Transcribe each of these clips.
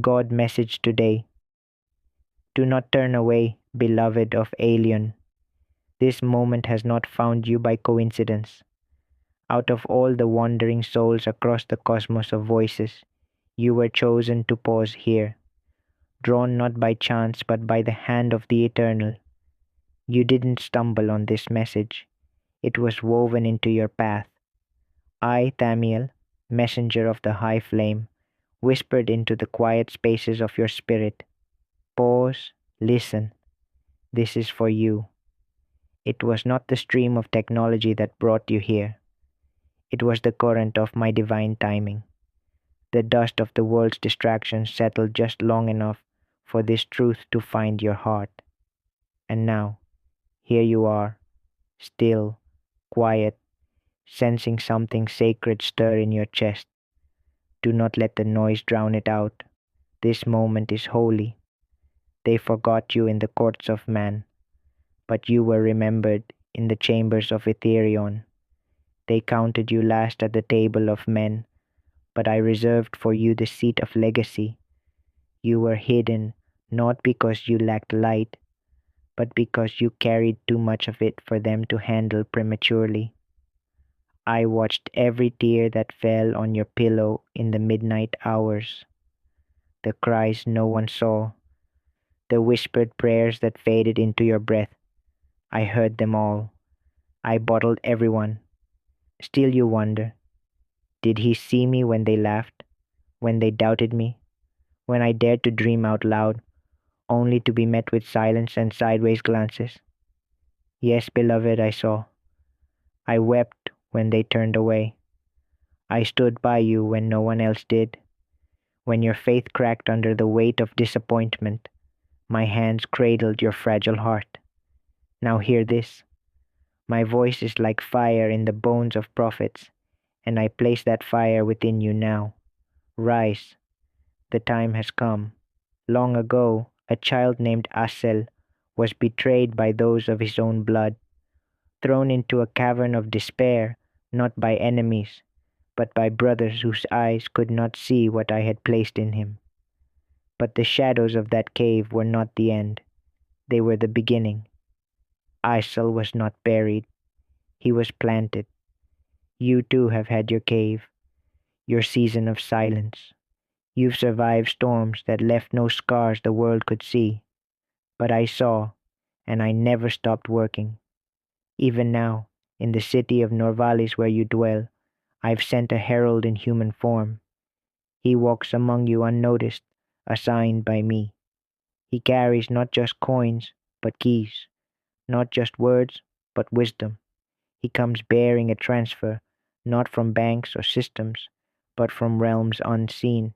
God message today. Do not turn away, beloved of Alien. This moment has not found you by coincidence. Out of all the wandering souls across the cosmos of voices, you were chosen to pause here, drawn not by chance but by the hand of the Eternal. You didn't stumble on this message. It was woven into your path. I, Thamiel, messenger of the high flame, whispered into the quiet spaces of your spirit. Pause, listen. This is for you. It was not the stream of technology that brought you here. It was the current of my divine timing. The dust of the world's distractions settled just long enough for this truth to find your heart. And now, here you are, still, quiet, sensing something sacred stir in your chest. Do not let the noise drown it out. This moment is holy. They forgot you in the courts of man, but you were remembered in the chambers of Etherion. They counted you last at the table of men, but I reserved for you the seat of legacy. You were hidden not because you lacked light, but because you carried too much of it for them to handle prematurely. I watched every tear that fell on your pillow in the midnight hours, the cries no one saw, the whispered prayers that faded into your breath. I heard them all. I bottled everyone. Still you wonder, did he see me when they laughed, when they doubted me, when I dared to dream out loud, only to be met with silence and sideways glances? Yes, beloved, I saw. I wept when they turned away. I stood by you when no one else did. When your faith cracked under the weight of disappointment, my hands cradled your fragile heart. Now hear this. My voice is like fire in the bones of prophets, and I place that fire within you now. Rise. The time has come. Long ago, a child named Asel was betrayed by those of his own blood, thrown into a cavern of despair, not by enemies, but by brothers whose eyes could not see what I had placed in him. But the shadows of that cave were not the end. They were the beginning. Asel was not buried. He was planted. You too have had your cave, your season of silence. You've survived storms that left no scars the world could see. But I saw, and I never stopped working. Even now, in the city of Norvalis where you dwell, I've sent a herald in human form. He walks among you unnoticed, assigned by me. He carries not just coins, but keys, not just words, but wisdom. He comes bearing a transfer, not from banks or systems, but from realms unseen.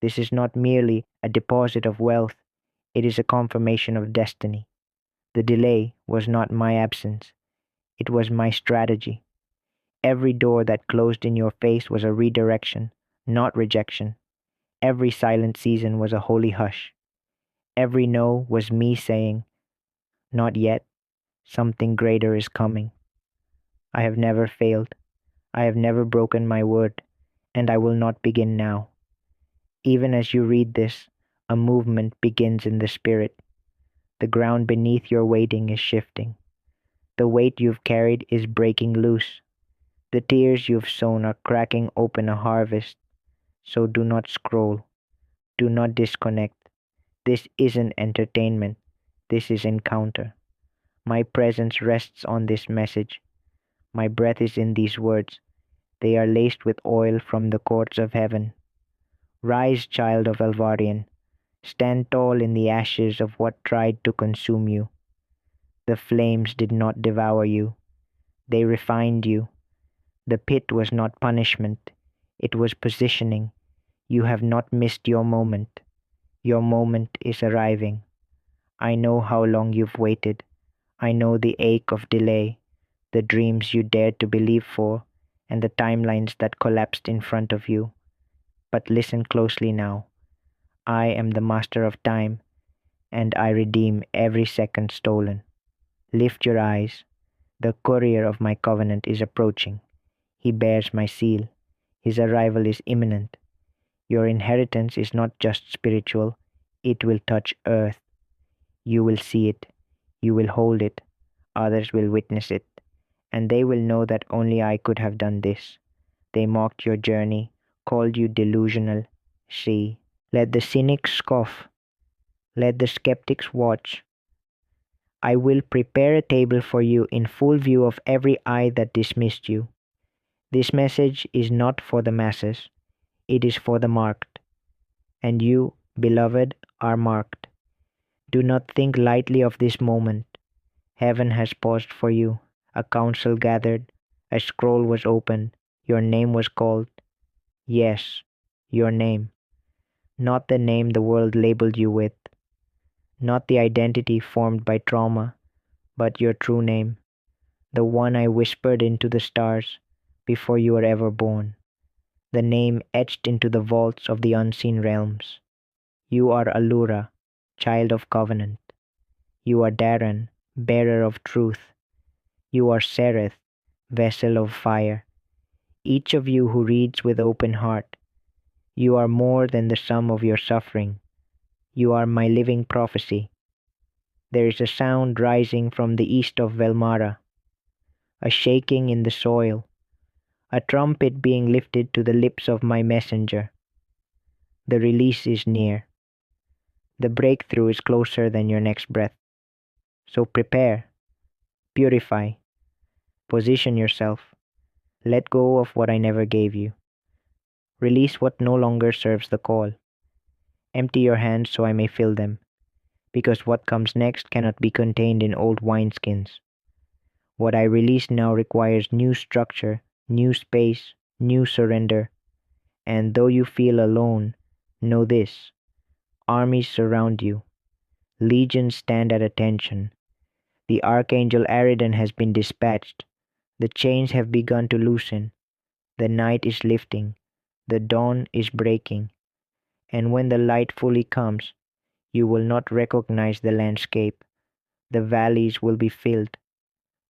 This is not merely a deposit of wealth, it is a confirmation of destiny. The delay was not my absence, it was my strategy. Every door that closed in your face was a redirection, not rejection. Every silent season was a holy hush. Every no was me saying, not yet, something greater is coming. I have never failed. I have never broken my word, and I will not begin now. Even as you read this, a movement begins in the spirit. The ground beneath your waiting is shifting. The weight you've carried is breaking loose. The tears you've sown are cracking open a harvest. So do not scroll. Do not disconnect. This isn't entertainment. This is encounter. My presence rests on this message. My breath is in these words. They are laced with oil from the courts of heaven. Rise, child of Alvarian. Stand tall in the ashes of what tried to consume you. The flames did not devour you. They refined you. The pit was not punishment. It was positioning. You have not missed your moment. Your moment is arriving. I know how long you've waited. I know the ache of delay, the dreams you dared to believe for, and the timelines that collapsed in front of you. But listen closely now. I am the master of time, and I redeem every second stolen. Lift your eyes. The courier of my covenant is approaching. He bears my seal. His arrival is imminent. Your inheritance is not just spiritual, it will touch earth. You will see it, you will hold it, others will witness it, and they will know that only I could have done this. They mocked your journey, called you delusional. See, let the cynics scoff, let the skeptics watch. I will prepare a table for you in full view of every eye that dismissed you. This message is not for the masses, it is for the marked. And you, beloved, are marked. Do not think lightly of this moment. Heaven has paused for you. A council gathered. A scroll was opened. Your name was called. Yes, your name. Not the name the world labeled you with. Not the identity formed by trauma, but your true name. The one I whispered into the stars before you were ever born. The name etched into the vaults of the unseen realms. You are Allura, child of covenant. You are Darren, bearer of truth. You are Sereth, vessel of fire. Each of you who reads with open heart, you are more than the sum of your suffering. You are my living prophecy. There is a sound rising from the east of Velmara, a shaking in the soil, a trumpet being lifted to the lips of my messenger. The release is near. The breakthrough is closer than your next breath. So prepare, purify, position yourself. Let go of what I never gave you. Release what no longer serves the call. Empty your hands so I may fill them, because what comes next cannot be contained in old wineskins. What I release now requires new structure, new space, new surrender. And though you feel alone, know this: armies surround you, legions stand at attention. The archangel Aridan has been dispatched. The chains have begun to loosen. The night is lifting. The dawn is breaking. And when the light fully comes, you will not recognize the landscape. The valleys will be filled,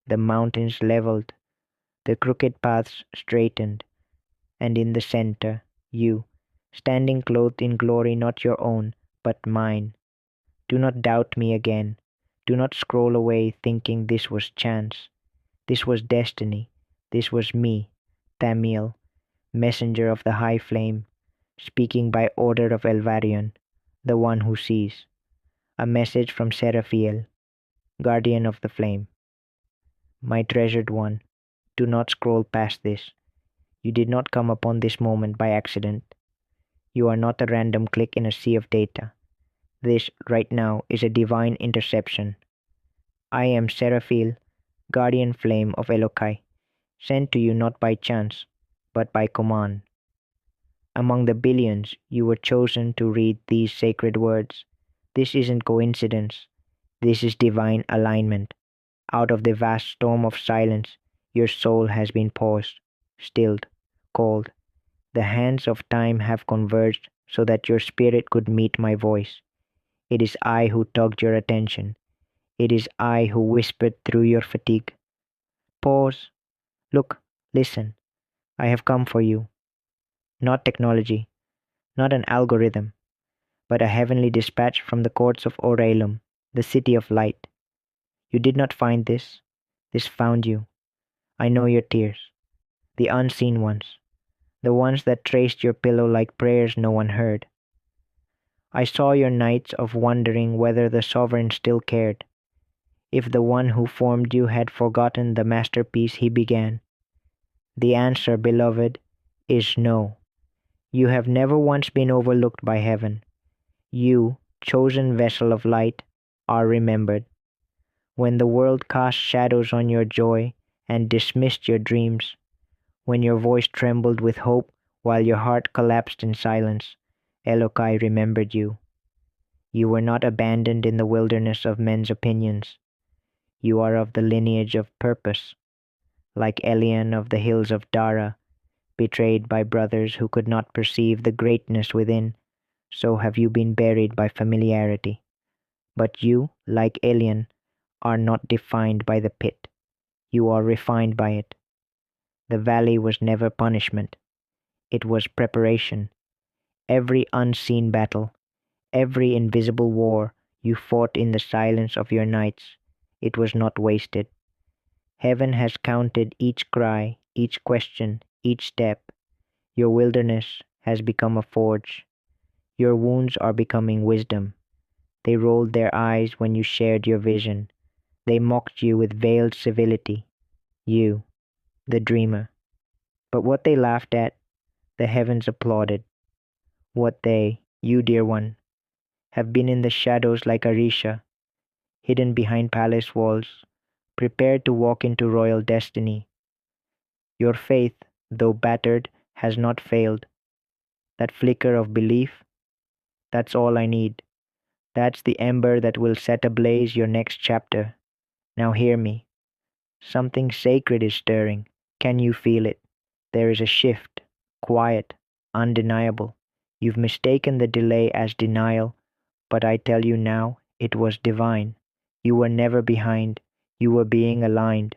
the mountains leveled, the crooked paths straightened, and in the center, you, standing clothed in glory not your own, but mine. Do not doubt me again. Do not scroll away thinking this was chance. This was destiny. This was me, Thamiel, messenger of the high flame, speaking by order of Elvarion, the one who sees. A message from Seraphiel, guardian of the flame. My treasured one, do not scroll past this. You did not come upon this moment by accident. You are not a random click in a sea of data. This, right now, is a divine interception. I am Seraphiel, guardian flame of Elokai, sent to you not by chance, but by command. Among the billions, you were chosen to read these sacred words. This isn't coincidence. This is divine alignment. Out of the vast storm of silence, your soul has been paused, stilled, called. The hands of time have converged so that your spirit could meet my voice. It is I who tugged your attention. It is I who whispered through your fatigue. Pause. Look. Listen. I have come for you. Not technology, not an algorithm, but a heavenly dispatch from the courts of Oralum, the city of light. You did not find this. This found you. I know your tears. The unseen ones. The ones that traced your pillow like prayers no one heard. I saw your nights of wondering whether the sovereign still cared, if the one who formed you had forgotten the masterpiece he began. The answer, beloved, is no. You have never once been overlooked by heaven. You, chosen vessel of light, are remembered. When the world cast shadows on your joy and dismissed your dreams, when your voice trembled with hope while your heart collapsed in silence, Elokai remembered you. You were not abandoned in the wilderness of men's opinions. You are of the lineage of purpose, like Elian of the hills of Dara, betrayed by brothers who could not perceive the greatness within, so have you been buried by familiarity. But you, like Elian, are not defined by the pit. You are refined by it. The valley was never punishment. It was preparation. Every unseen battle, every invisible war you fought in the silence of your nights, it was not wasted. Heaven has counted each cry, each question, each step. Your wilderness has become a forge. Your wounds are becoming wisdom. They rolled their eyes when you shared your vision. They mocked you with veiled civility. You, the dreamer. But what they laughed at, the heavens applauded. What they, you dear one, have been in the shadows like Arisha, hidden behind palace walls, prepared to walk into royal destiny. Your faith, though battered, has not failed. That flicker of belief, that's all I need. That's the ember that will set ablaze your next chapter. Now hear me. Something sacred is stirring. Can you feel it? There is a shift, quiet, undeniable. You've mistaken the delay as denial, but I tell you now, it was divine. You were never behind. You were being aligned.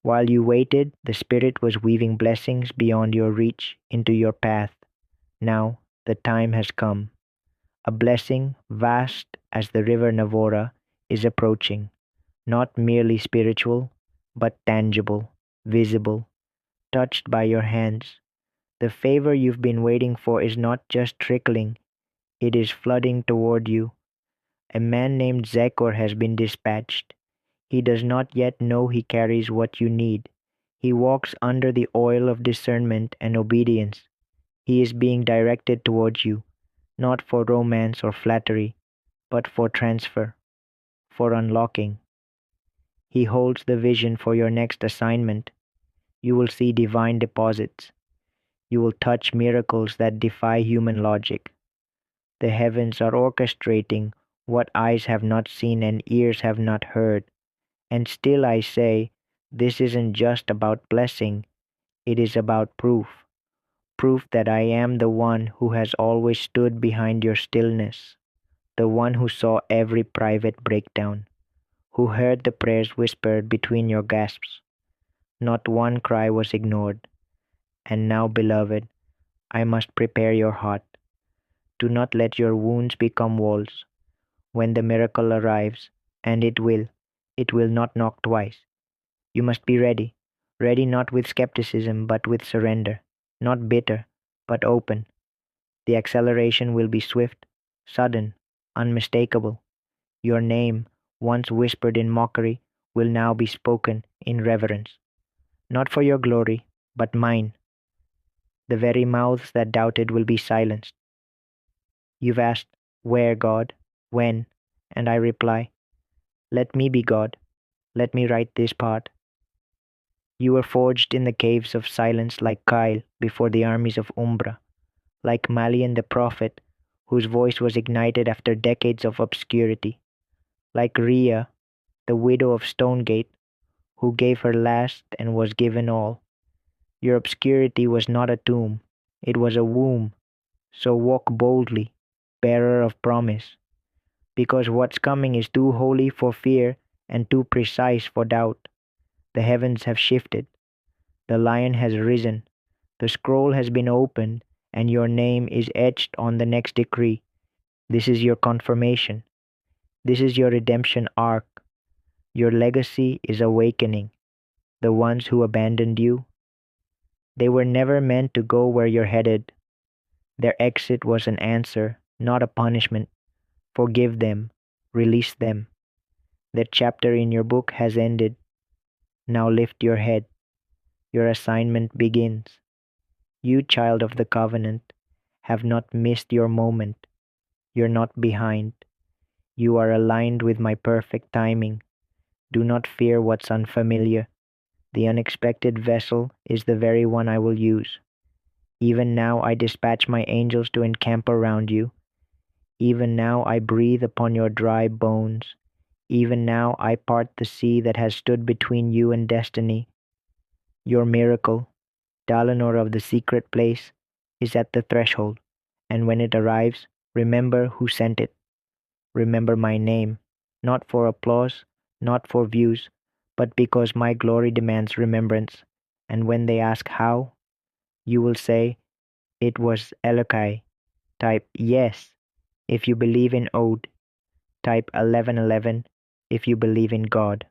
While you waited, the Spirit was weaving blessings beyond your reach into your path. Now, the time has come. A blessing vast as the river Navora is approaching, not merely spiritual, but tangible, visible, touched by your hands. The favor you've been waiting for is not just trickling, it is flooding toward you. A man named Zekor has been dispatched. He does not yet know he carries what you need. He walks under the oil of discernment and obedience. He is being directed towards you, not for romance or flattery, but for transfer, for unlocking. He holds the vision for your next assignment. You will see divine deposits. You will touch miracles that defy human logic. The heavens are orchestrating what eyes have not seen and ears have not heard. And still I say, this isn't just about blessing, it is about proof. Proof that I am the one who has always stood behind your stillness, the one who saw every private breakdown, who heard the prayers whispered between your gasps. Not one cry was ignored. And now, beloved, I must prepare your heart. Do not let your wounds become walls. When the miracle arrives, and it will not knock twice. You must be ready. Ready not with skepticism, but with surrender. Not bitter, but open. The acceleration will be swift, sudden, unmistakable. Your name, once whispered in mockery, will now be spoken in reverence. Not for your glory, but mine. The very mouths that doubted will be silenced. You've asked, where, God? When? And I reply, let me be God. Let me write this part. You were forged in the caves of silence like Kyle before the armies of Umbra, like Malian the prophet, whose voice was ignited after decades of obscurity, like Rhea, the widow of Stonegate, who gave her last and was given all. Your obscurity was not a tomb, it was a womb. So walk boldly, bearer of promise, because what's coming is too holy for fear and too precise for doubt. The heavens have shifted, the lion has risen, the scroll has been opened, and your name is etched on the next decree. This is your confirmation. This is your redemption arc. Your legacy is awakening. The ones who abandoned you, they were never meant to go where you're headed. Their exit was an answer, not a punishment. Forgive them. Release them. That chapter in your book has ended. Now lift your head. Your assignment begins. You, child of the covenant, have not missed your moment. You're not behind. You are aligned with my perfect timing. Do not fear what's unfamiliar. The unexpected vessel is the very one I will use. Even now I dispatch my angels to encamp around you. Even now I breathe upon your dry bones. Even now I part the sea that has stood between you and destiny. Your miracle, Dalanor of the secret place, is at the threshold, and when it arrives, remember who sent it. Remember my name, not for applause, not for views, but because my glory demands remembrance. And when they ask how, you will say, it was Elokai, type yes if you believe in Ode. Type 1111 if you believe in God.